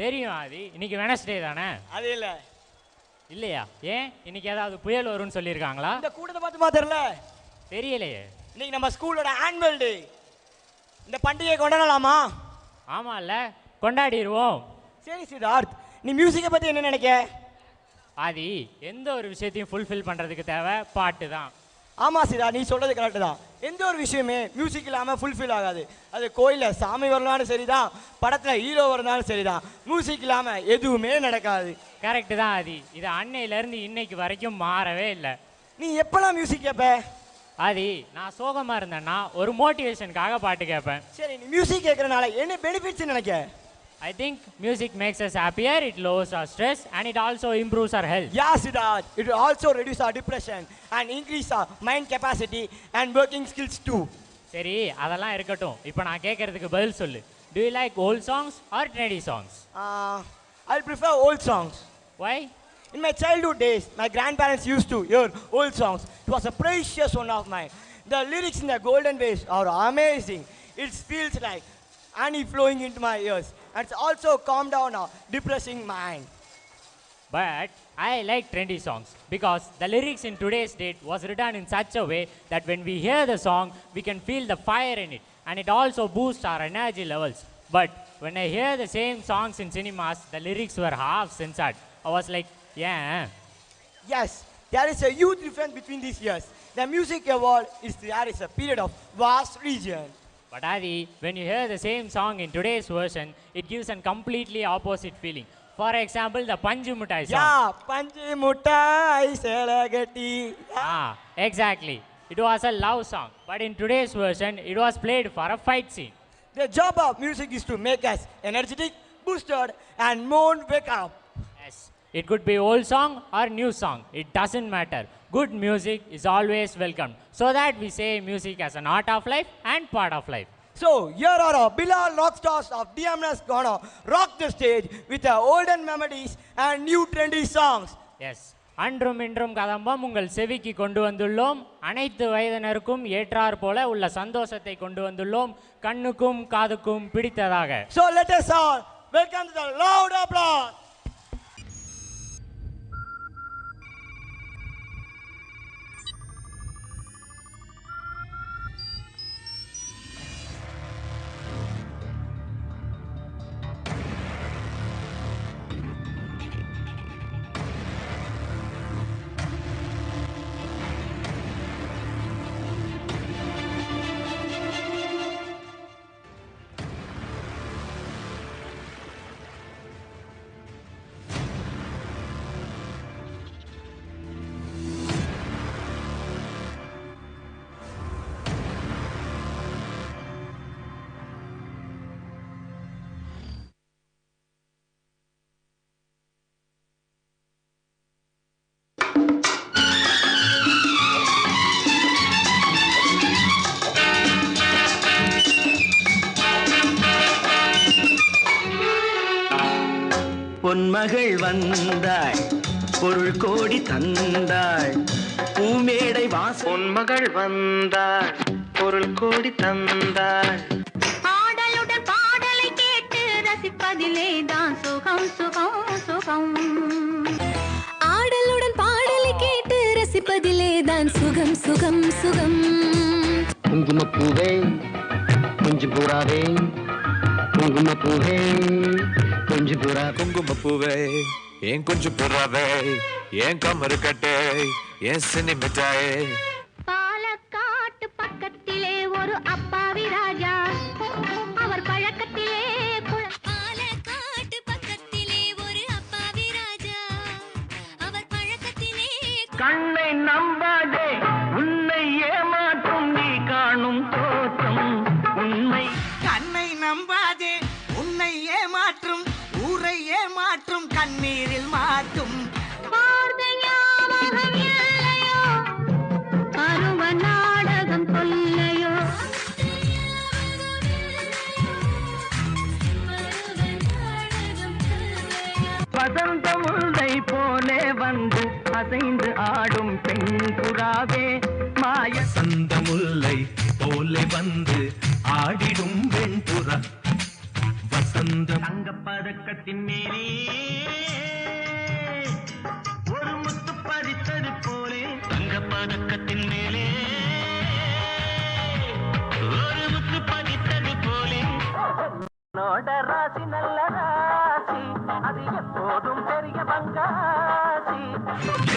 தெரியும் ஆதி, இன்னைக்கு வெனஸ்டே தானே. அது இல்ல. இல்லையா? ஏன் இன்னைக்கு ஏதாவது புயல் வரும்னு சொல்லியிருக்காங்களா? இந்த கூட்டத்தை பார்த்து தெரியல. தெரியலையே. இன்னைக்கு நம்ம ஸ்கூலோட ஆனுவல் டே. இந்த பண்டிகையை கொண்டாடலாமா? ஆமாம்ல, கொண்டாடிடுவோம். சரி சித்தார்த், நீ மியூசிக்கை பற்றி என்ன நினைக்க? ஆதி, எந்த ஒரு விஷயத்தையும் ஃபுல்ஃபில் பண்ணுறதுக்கு தேவை பாட்டு தான். ஆமாம் சிதா, நீ சொல்கிறது கரெக்டு தான். எந்த ஒரு விஷயமே மியூசிக் இல்லாமல் ஃபுல்ஃபில் ஆகாது. அது கோயிலில் சாமி வரலான்னு சரிதான், படத்தில் ஹீரோ வரனாலும் சரிதான், மியூசிக் இல்லாமல் எதுவுமே நடக்காது. கரெக்டு தான் ஆதி, இது அன்னையிலேருந்து இன்னைக்கு வரைக்கும் மாறவே இல்லை. நீ எப்போல்லாம் மியூசிக் கேட்ப? ஆதி, நான் சோகமாக இருந்தேன்னா ஒரு மோட்டிவேஷனுக்காக பாட்டு கேட்பேன். சரி, நீ மியூசிக் கேட்குறனால என்ன பெனிஃபிட்ஸ் நினைக்க? I think music makes us happier, it lowers our stress and it also improves our health. Yeah, Siddharth, it will also reduce our depression and increase our mind capacity and working skills too. சரி, அதெல்லாம் இருக்கட்டும். இப்போ நான் கேட்கறதுக்கு பதில் சொல்லு. Do you like old songs or trendy songs? I'll prefer old songs. Why? In my childhood days, my grandparents used to hear old songs. It was a precious one of mine. The lyrics in the golden ways are amazing. It feels like honey flowing into my ears. And it's also calm down a depressing mind. But I like trendy songs because the lyrics in today's date was written in such a way that when we hear the song, we can feel the fire in it and it also boosts our energy levels. But when I hear the same songs in cinemas, the lyrics were half censored. I was like, yeah. Yes, there is a huge difference between these years. The music evolved there is a period of vast region. But Adi, when you hear the same song in today's version, it gives a completely opposite feeling. For example, the Panju Muttai song. Yeah, Panju Muttai Selagati. Ah, exactly. It was a love song. But in today's version, it was played for a fight scene. The job of music is to make us energetic, boosted, and more wake up. Yes. It could be old song or new song. It doesn't matter. Good music is always welcome. So that we say music as an art of life and part of life. So here are our beloved rock stars of DMNS gonna rock the stage with their olden melodies and new trendy songs. Yes. அன்றும் இன்றும் கதம்பம் உங்கள் செவிக்கு கொண்டு வந்துள்ளோம். அனைத்து வயதினருக்கும் ஏற்றார் போல உள்ள சந்தோஷத்தை கொண்டு வந்துள்ளோம். கண்ணுக்கும் காதுக்கும் பிடித்ததாக. So let us all welcome to the loud applause. பொன்மகள் வந்தாள், பொருள் கோடி தந்தாள், பூமேடை வாசல். பொன்மகள் வந்தாள், பொருள் கோடி தந்தாள். ஆடலுடன் பாடலை கேட்டு ரசிப்பதிலே தான் சுகம் சுகம் சுகம். ஆடலுடன் பாடலை கேட்டு ரசிப்பதிலே தான் சுகம் சுகம் சுகம். குங்குமப்பூவே கொஞ்சம் புறாவே, குங்குமப்பூவே கொஞ்சம் புறா. குங்குமப்பூவே ஏன் கொஞ்சம் புறாவே, ஏன் கமரு கட்டே, ஏன் சினி மிட்டாயே. பாலக்காட்டு பக்கத்திலே ஒரு அப்பாவி ராஜா, அவர் பழக்கத்திலே. பாலக்காட்டு பக்கத்திலே ஒரு அப்பாவி ராஜா, அவர் பழக்கத்திலே. கண்ணை நம்பாதே, உன்னை ஏமாற்றும் நீ காணும் தோற்றம் உண்மை. கண்ணை நம்பாதே, உன்னை ஏமாற்றும் ஊரை ஏமாற்றும் கண்ணீரில் மாற்றும். பருவ நாடகம் சொல்லையோ. வசந்த முல்லை போலே வந்து அசைந்து ஆடும் பெண் புறாவே, மாய சந்த முல்லை போலே வந்து ஆடிடும் வெண்புறா. வசந்தம் தங்கப்பதக்கத்தின் மேலே ஒரு முத்து பதித்தது போலே தங்கப்பதக்கத்தின் மேலே ஒரு முத்து பதித்தது போலே நோட ராசி நல்ல ராசி அது எப்போதும் பெரிய பங்காசி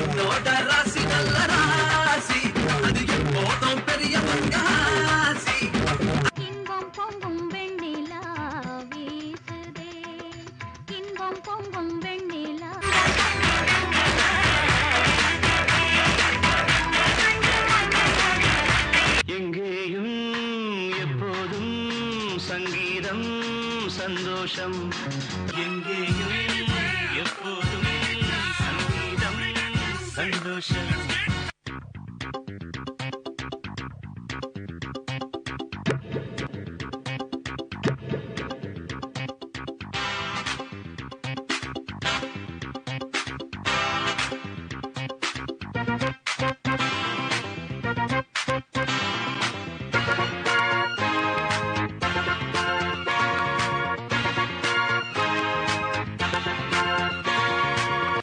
என்னோட ராசி நல்ல ராசி அது எப்போதும் பெரிய பங்காசி இன்பம் பொங்கும் வெண்ணிலா வீசுதே இன்பம் பொங்கும் வெண்ணிலா எங்கேயும் எப்போதும் சங்கீதம் சந்தோஷம் எங்கேயும் எப்போதும் சங்கீதம் சந்தோஷம்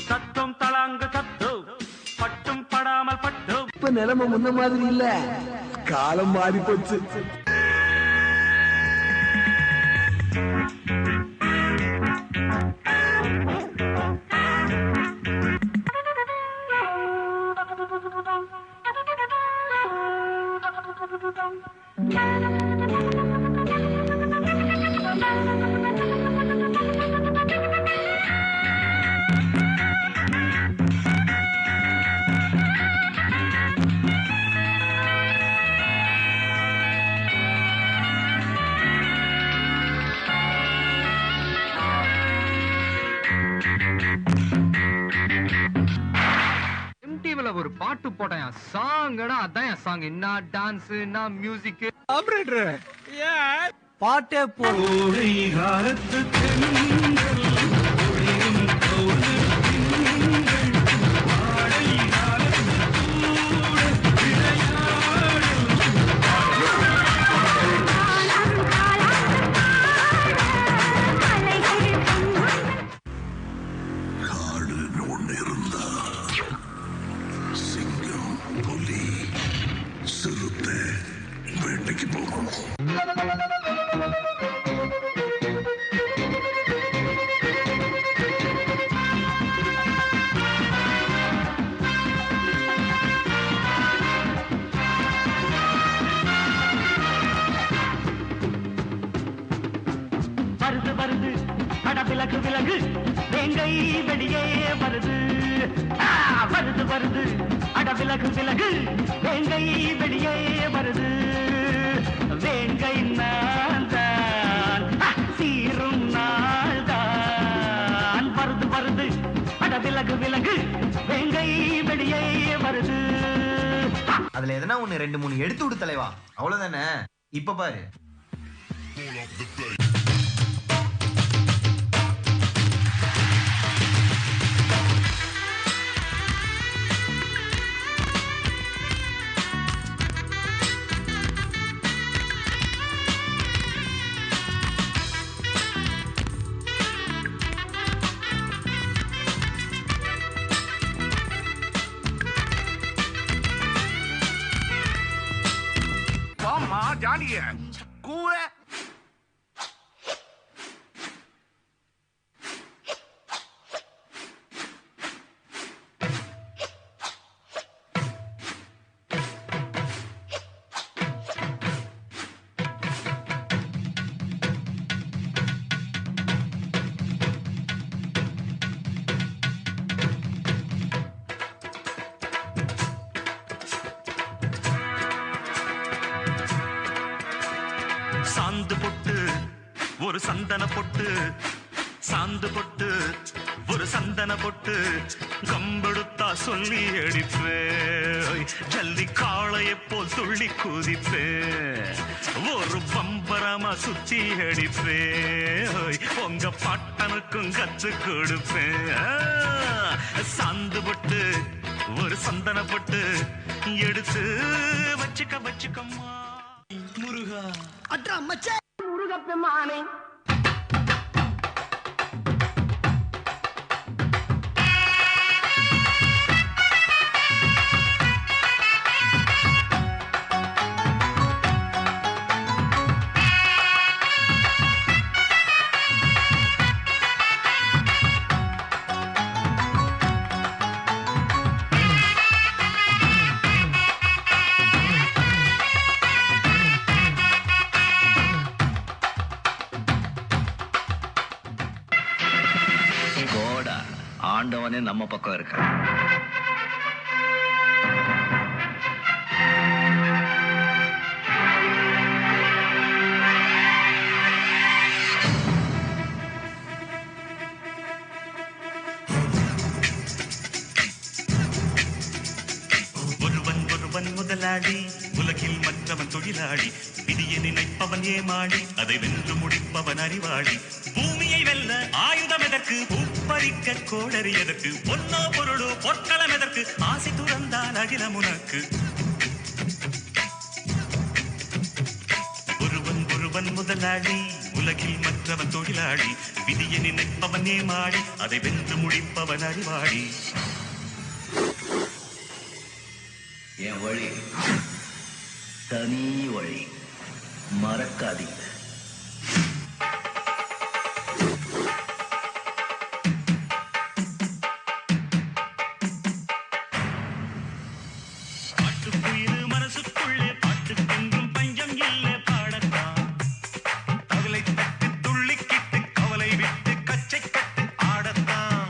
தத்தும் தளாங்க தத்து பட்டும் படாமல் பட்டும் இப்ப நிலைமை முன்ன மாதிரி இல்ல, காலம் மாறி போச்சு. MTVல ஒரு பாட்டு போட்டேன், சாங்கடா அதான் என் சாங். என்ன டான்ஸ், என்ன மியூசிக். ஆபரேட்டர் பாட்டே போடு. வருது வருது அட விலகு விலகு வேங்கை வெளியே வருது வருது வருது அட விலகு விலகு வேங்கை வெளியே வருது வேங்கை நான் தான் சீரும் நாள் தான் வருது வருது அட விலகு விலகு வேங்கை வெளியே வருது. அதுல எதனா ஒண்ணு 2-3 எடுத்து விடு தலைவா, அவ்வளவுதானே. இப்ப பாரு. ஜாடிய கூற சாந்து பொட்டு ஒரு சந்தன பொட்டு சாந்து பொட்டு ஒரு சந்தன பொட்டு கம்பெடுத்தா சொல்லி அடிப்பே ஜல்லி காளையை போல் துள்ளி குதிப்பே ஒரு பம்பரமா சுத்தி அடிப்பே உங்க பட்டனுக்கும் கத்து கொடுப்பேன். சாந்து பொட்டு ஒரு சந்தன பொட்டு எடுத்து வச்சுக்க வச்சுக்கம்மா முருகா அட்ரா மச்சே முருகப்பெருமானே ஆண்டவனே நம்ம பக்கம் இருக்க. முதலாளி உலகில் மற்றவன் தொழிலாளி, விதியை நினைப்பவன் ஏமாளி, அதை வென்று முடிப்பவன் அறிவாளி. பூமியை வெல்ல ஆயுதம் எதற்கு, உப்பரிக்க கோடரி எதற்கு, பொன்னோ பொருளோ பொற்களம் எதற்கு, ஆசை துறந்தால் அகிலம் உனக்கு. ஒருவன் முதலாளி உலகில் மற்றவன் தொழிலாளி, விதியை நினைப்பவன் ஏமாளி, அதை வென்று முடிப்பவன் அறிவாளி. என் வழி தனி வழி, மறக்காதீங்க. பாட்டுக்குயிரு மனசுக்குள்ளே பாட்டுக்கென்றும் பஞ்சம் இல்லை பாடத்தான். கவலை தட்டு துள்ளிக்கிட்டு கவலை விட்டு கச்சை கட்டு ஆடத்தான்.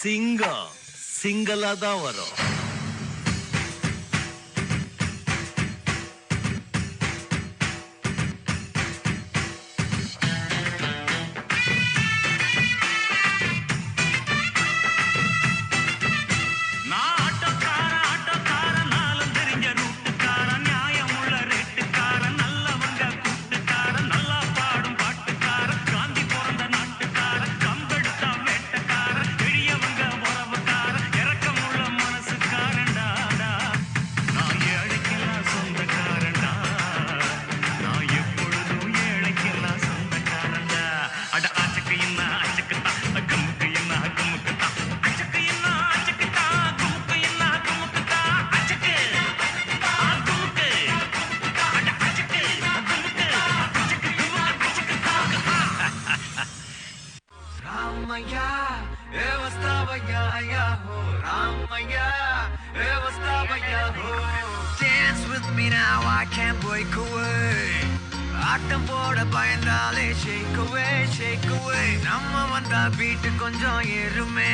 சிங்கம் சிங்கலா தான் வரும். Dance with me now, I can't break away. ஆட்டம் போட பயந்தாலே shake away, shake away. நம்ம வந்தா பீட்டு கொஞ்சம் ஏறுமே.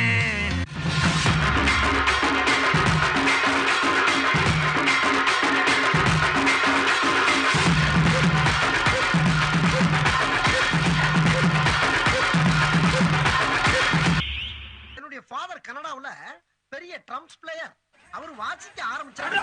என்னுடைய ஃபாதர் கனடாவுல பெரிய ட்ரம்ஸ் பிளேயர். அவர் வாசிக்க ஆரம்பிச்சாரு.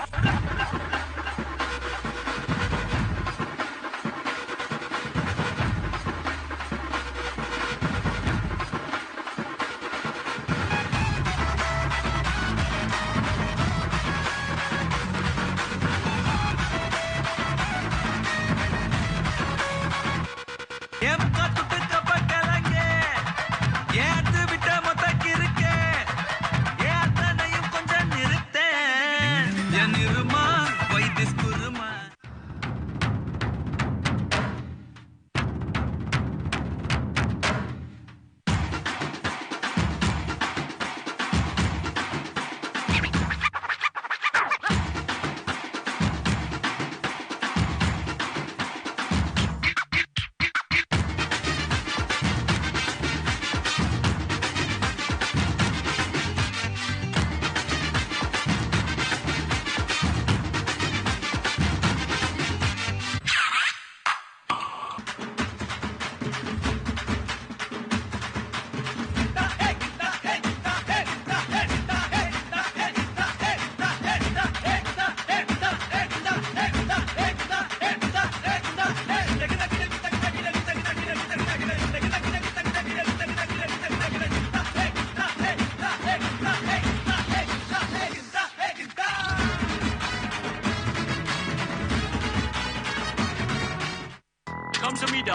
감사합니다.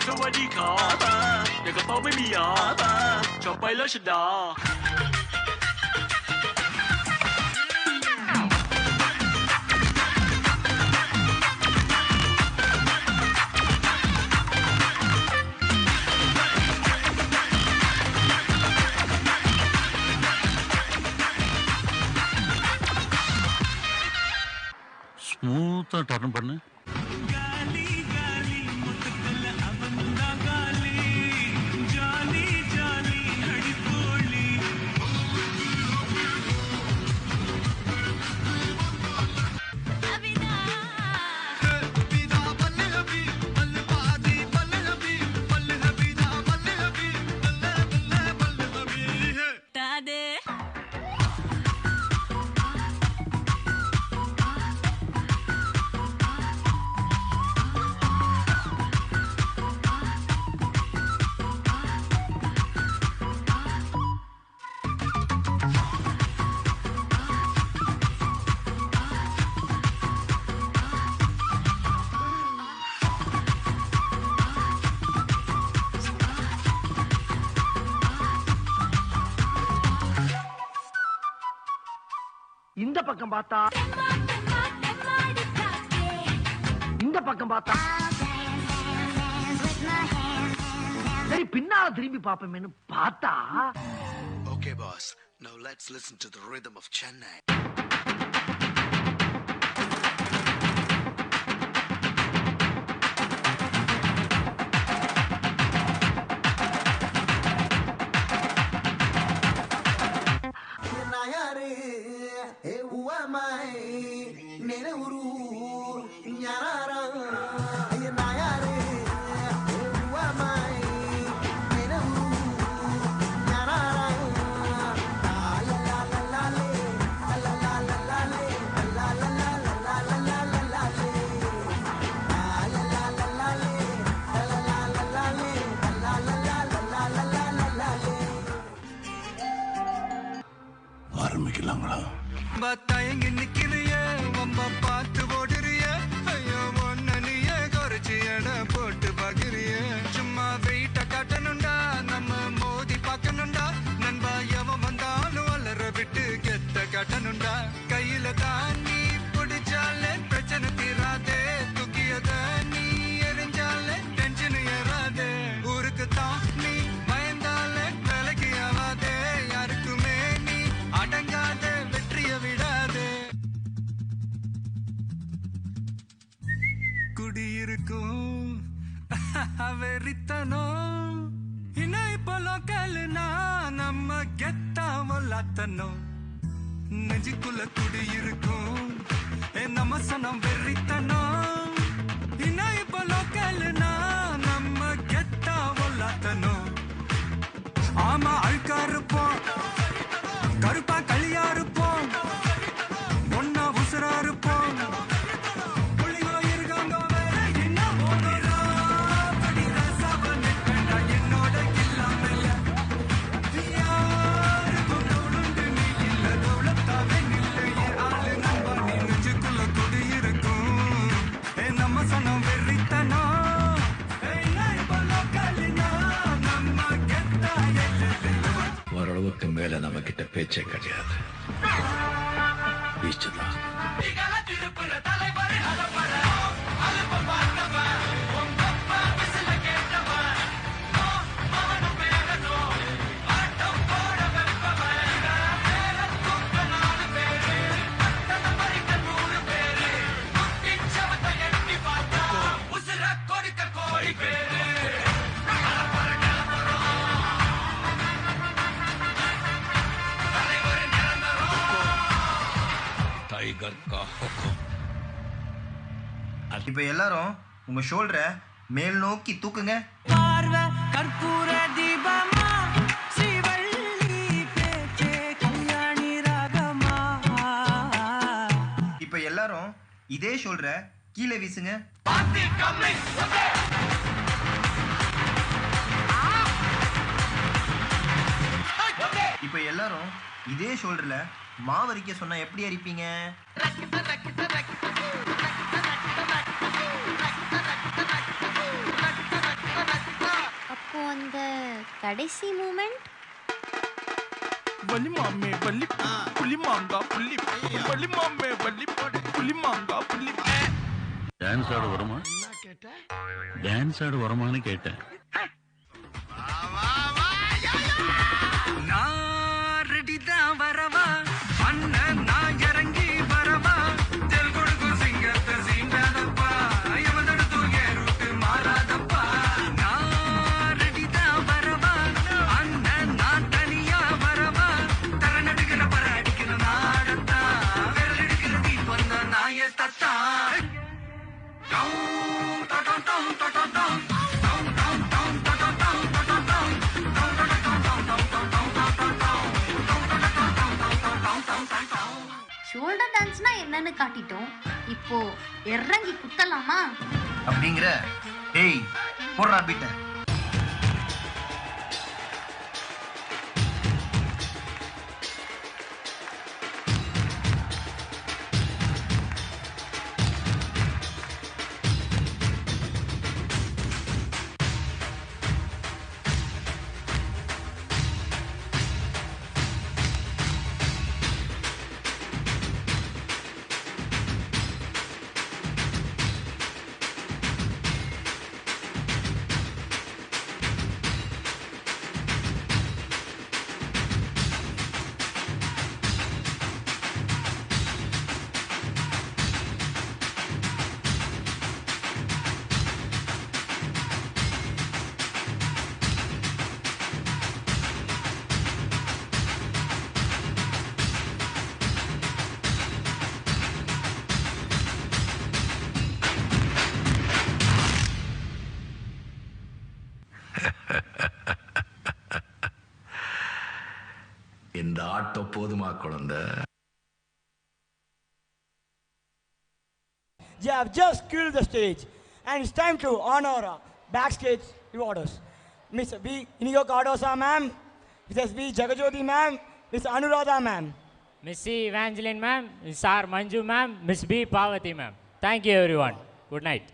사와디카. 내가 เขาไม่มีอ่ะจบไปแล้วชดา ஸ்மூத்தா டர்ன் பண்ணு. இந்த பக்கம் பார்த்தா இந்த பக்கம் பார்த்தா சரி பின்னால திரும்பி பாப்போமேன்னு பார்த்தா Okay boss, now let's listen to the rhythm of Chennai. ஆரம்பிக்கலாங்களா? தயங்கி நிக்கிறிய வம்ப பார்த்து ஓடுறிய ஐயோ ஒன்ன நீயே குறைச்சி எடை போட்டு பாக்குறிய சும்மா வெயிட்ட காட்டணும்டா நம்ம மோதி பார்க்கணும்டா நண்பா எவன் வந்தாலும் வளர விட்டு கெத்த காட்டணும்டா கையில தாண்டி பிடிச்சாலே பிரச்சனை தீராதே தூக்கியத நீ எரிஞ்சாலே டென்ஷன் ஏறாதே ஊருக்கு தான் நீ பயந்தாலே வேலைக்கு ஆவாதே யாருக்குமே நீ அடங்காத வெற்றிய விடாதே குடியிருக்கும் வெறித்தனம் இன்னும் இப்போ லோக்கல்னா நம்ம கெத்தா மொல்லாத்தனும் நெஞ்சுக்குள்ள குடியிருக்கும் நம்ம சனம் வெறித்தனம் இன்னும் இப்போ லோக்கல்னா நம்ம கெத்தா மொல்லாத்தனும் ஆமா அழுக்கா இருப்போம் கருப்பா களியா இருப்போம் ஒன்னா உசுரா இருப்போம் புள்ளிங்கோ இருக்காங்க வேற என்ன ஓடுறா படித சபனை கண்டா என்னோட இல்லாமல யாருக்கும் தவுளுண்டு நீ இல்ல தவுளத்தாவே நில்லையே ஆளு நண்பா நீ நெஞ்சுக்குள்ள குடியிருக்கும் நம்ம சனம் வெறித்தனம் நம்ம கெத்தா ஓரளவுக்கு மேல நம்ம கிட்ட பேச்சே கிடையாது. பீச்சுதான். டைகர் கா ஹுக்கும். இப்ப எல்லாரும் உங்க ஷோல்டரை மேல் நோக்கி தூக்குங்க. பார்வை கற்பூர தீபமா ஸ்ரீவள்ளி பேச்சே கல்யாணி ராகமா. இப்ப எல்லாரும் இதே ஷோல்டரை கீழே வீசுங்க. இப்ப எல்லாரும் இதே ஷோல்டர்ல மாவரிக்க சொன்னா எப்படி அரிப்பீங்க? அப்போ அந்த கடைசி மூமெண்ட் வள்ளி மாமே வள்ளி புள்ளி மாங்கா புள்ளி வள்ளி மாமே வள்ளி புள்ளி மாங்கா புள்ளி டான்ஸ் ஆட வருமா டான்ஸ் ஆட வருமான்னு கேட்டேன். நான் ரெடி தான் வரவா அண்ணன் நான் இறங்கி வரவா தெல் கொடுக்கும் சிங்கத்தை சீண்டாதப்பா எவனடுத்து ஏறுட்டு மாறாதப்பா நான் ரெடி தான் வரவா அண்ணன் நான் தனியா வரவா தரநடுக்கிற பர அடிக்கிற நாடத்தா விரல் எடுக்கிற தீபம் தான் நாய தத்தா ஷோல்டர் டான்ஸ்னா என்னன்னு காட்டிட்டோம், இப்போ இறங்கி குத்தலாமா? அப்படிங்கிற ஏய் போடுறா பீட்ட இந்த ஆட்டம் போதுமா குழந்தை? They have just killed the stage, and it's time to honor our backstage rewarders. Miss B. Inigo Cardosa, ma'am. Mrs. B. Jagajoti, ma'am. Miss Anuradha, ma'am. Miss C. Evangeline, ma'am. Miss R. Manju, ma'am. Miss B. Pavati, ma'am. Thank you, everyone. Good night.